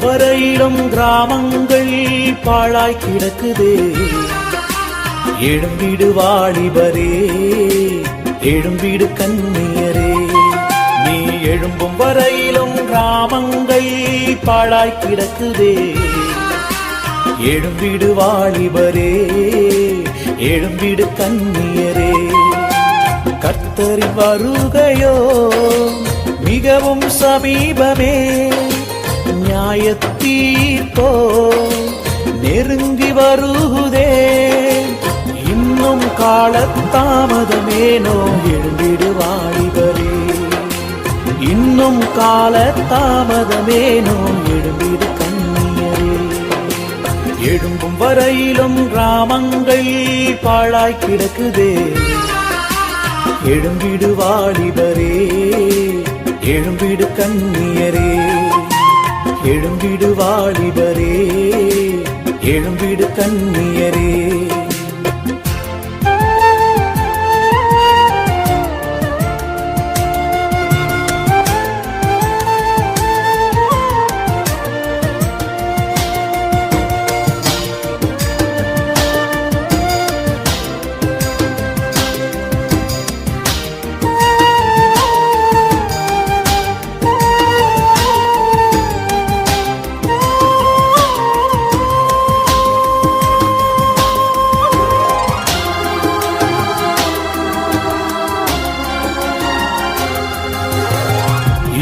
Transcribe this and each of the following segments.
வரையிலும் கிராமங்கள் பாழாய் கிடக்குதே. எழும்பிடு வாலிபரே, எழும்பிடு கன்னியரே, நீ எழும்பும் வரையிலும் கிராமங்கள் பாழாய் கிடக்குதே. எழும்பிடு வாலிபரே, எழும்பிடு கன்னியரே, கர்த்தரின் வருகையோ மிகவும் சமீபமே. நியாயத்தீர்ப்போ நெருங்கி வருகுதே. இன்னும் காலத்தாமதமேனோ, எழும்பிடு வாலிபரே, இன்னும் காலத்தாமதமேனோ, எழும்பிடு கன்னியரே. எழும்பும் வரையிலும் கிராமங்கள் பாழாய் கிடக்குதே. எழும்பிடு வாலிபரே, எழும்பிடு கன்னியரே, எழும்பிடு வாலிபரே, எழும்பிடு கன்னியரே.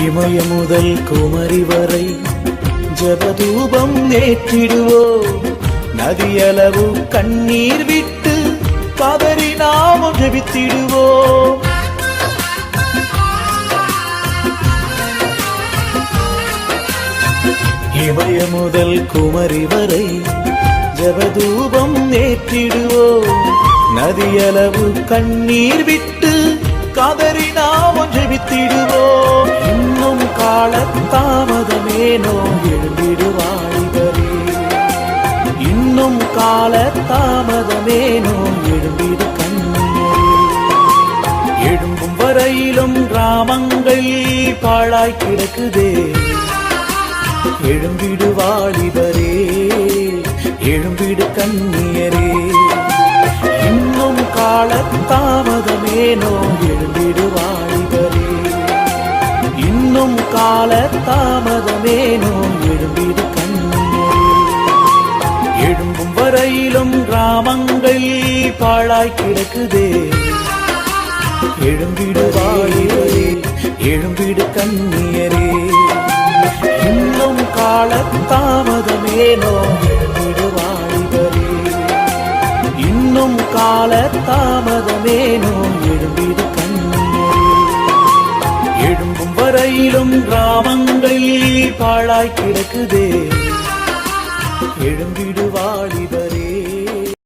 இமய முதல் குமரி வரை ஜபதூபம் ஏற்றிடுவோ. நதியளவு கண்ணீர் விட்டு கதறி நாமும் ஜெபித்திடுவோ. இமய முதல் குமரி வரை ஜபதூபம் ஏற்றிடுவோ. நதியளவு கண்ணீர் விட்டு கதறி நாமும் ஜெபித்திடுவோம். இன்னும் காலத்தாமதமேனோ, எழும்பிடு வாலிபரே, இன்னும் காலத்தாமதமேனோ, எழும்பிடு கன்னியரே. எழும்பும் வரையிலும் கிராமங்கள் பாழாய் கிடக்குதே. எழும்பிடு வாலிபரே, எழும்பிடு கன்னியரே, இன்னும் காலத்தாமதமேனோ, எழும்பிடு வாலிபரே, இன்னும் காலத்தாமதமேனோ, எழும்பிடு கன்னியரே. எழும்பும் வரையிலும் கிராமங்கள் பாழாய் கிடக்குதே. எழும்பிடு வாலிபரே, எழும்பிடு கன்னியரே, இன்னும் காலத்தாமதமேனோ, எழும்பிடு வாலிபரே, இன்னும் காலத்தாமதமேனோ, எழும்பிடு கன்னியரே. எழும்பும் வரையிலும் கிராமங்கள் பாழாய் கிடக்குதே. எழும்பிடு வாலிபரே.